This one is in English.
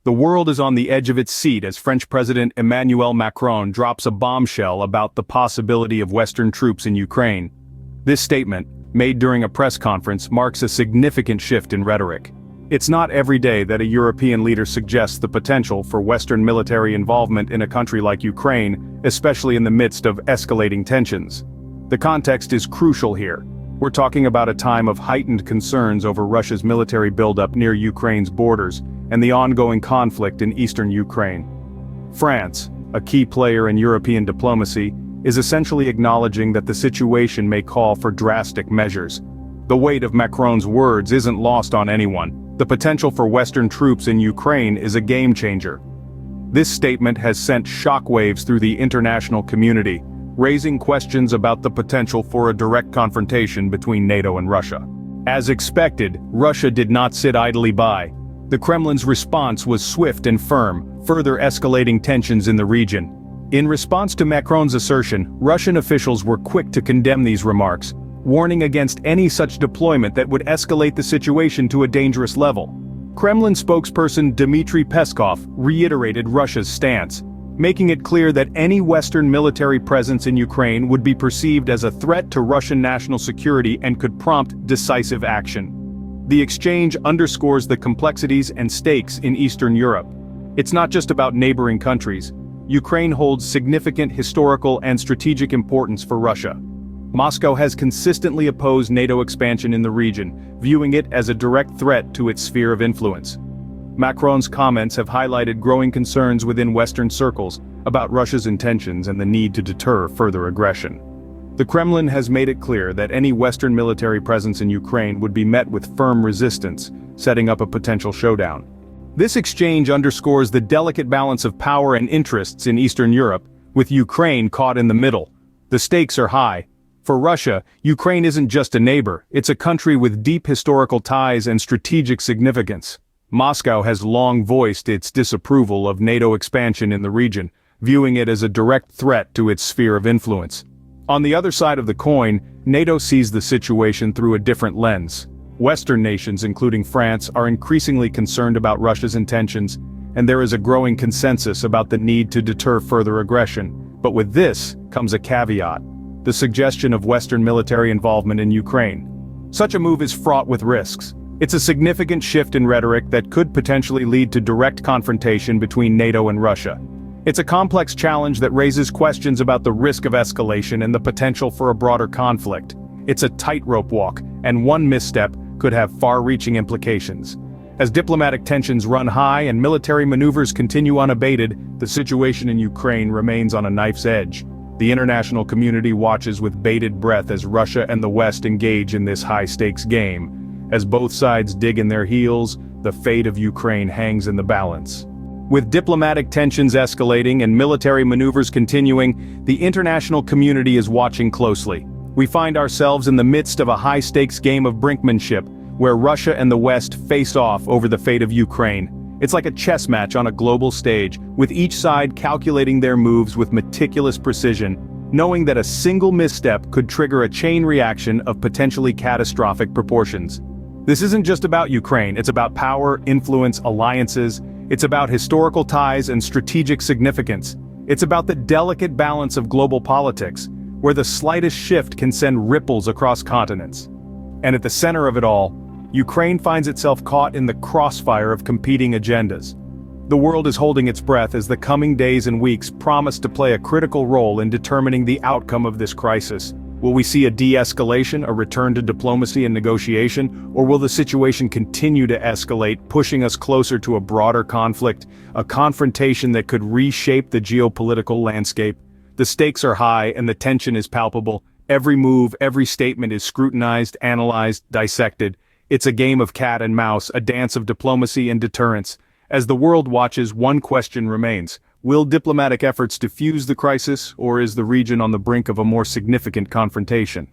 The world is on the edge of its seat as French President Emmanuel Macron drops a bombshell about the possibility of Western troops in Ukraine. This statement, made during a press conference, marks a significant shift in rhetoric. It's not every day that a European leader suggests the potential for Western military involvement in a country like Ukraine, especially in the midst of escalating tensions. The context is crucial here. We're talking about a time of heightened concerns over Russia's military buildup near Ukraine's borders and the ongoing conflict in eastern Ukraine. France, a key player in European diplomacy, is essentially acknowledging that the situation may call for drastic measures. The weight of Macron's words isn't lost on anyone. The potential for Western troops in Ukraine is a game-changer. This statement has sent shockwaves through the international community, raising questions about the potential for a direct confrontation between NATO and Russia. As expected, Russia did not sit idly by. The Kremlin's response was swift and firm, further escalating tensions in the region. In response to Macron's assertion, Russian officials were quick to condemn these remarks, warning against any such deployment that would escalate the situation to a dangerous level. Kremlin spokesperson Dmitry Peskov reiterated Russia's stance, making it clear that any Western military presence in Ukraine would be perceived as a threat to Russian national security and could prompt decisive action. The exchange underscores the complexities and stakes in Eastern Europe. It's not just about neighboring countries. Ukraine holds significant historical and strategic importance for Russia. Moscow has consistently opposed NATO expansion in the region, viewing it as a direct threat to its sphere of influence. Macron's comments have highlighted growing concerns within Western circles about Russia's intentions and the need to deter further aggression. The Kremlin has made it clear that any Western military presence in Ukraine would be met with firm resistance, setting up a potential showdown. This exchange underscores the delicate balance of power and interests in Eastern Europe, with Ukraine caught in the middle. The stakes are high. For Russia, Ukraine isn't just a neighbor, it's a country with deep historical ties and strategic significance. Moscow has long voiced its disapproval of NATO expansion in the region, viewing it as a direct threat to its sphere of influence. On the other side of the coin, NATO sees the situation through a different lens. Western nations, including France, are increasingly concerned about Russia's intentions, and there is a growing consensus about the need to deter further aggression. But with this comes a caveat: the suggestion of Western military involvement in Ukraine. Such a move is fraught with risks. It's a significant shift in rhetoric that could potentially lead to direct confrontation between NATO and Russia. It's a complex challenge that raises questions about the risk of escalation and the potential for a broader conflict. It's a tightrope walk, and one misstep could have far-reaching implications. As diplomatic tensions run high and military maneuvers continue unabated, the situation in Ukraine remains on a knife's edge. The international community watches with bated breath as Russia and the West engage in this high-stakes game. As both sides dig in their heels, the fate of Ukraine hangs in the balance. With diplomatic tensions escalating and military maneuvers continuing, the international community is watching closely. We find ourselves in the midst of a high-stakes game of brinkmanship, where Russia and the West face off over the fate of Ukraine. It's like a chess match on a global stage, with each side calculating their moves with meticulous precision, knowing that a single misstep could trigger a chain reaction of potentially catastrophic proportions. This isn't just about Ukraine, it's about power, influence, alliances. It's about historical ties and strategic significance. It's about the delicate balance of global politics, where the slightest shift can send ripples across continents. And at the center of it all, Ukraine finds itself caught in the crossfire of competing agendas. The world is holding its breath as the coming days and weeks promise to play a critical role in determining the outcome of this crisis. Will we see a de-escalation, a return to diplomacy and negotiation, or will the situation continue to escalate, pushing us closer to a broader conflict, a confrontation that could reshape the geopolitical landscape? The stakes are high and the tension is palpable. Every move, every statement is scrutinized, analyzed, dissected. It's a game of cat and mouse, a dance of diplomacy and deterrence. As the world watches, one question remains. Will diplomatic efforts defuse the crisis, or is the region on the brink of a more significant confrontation?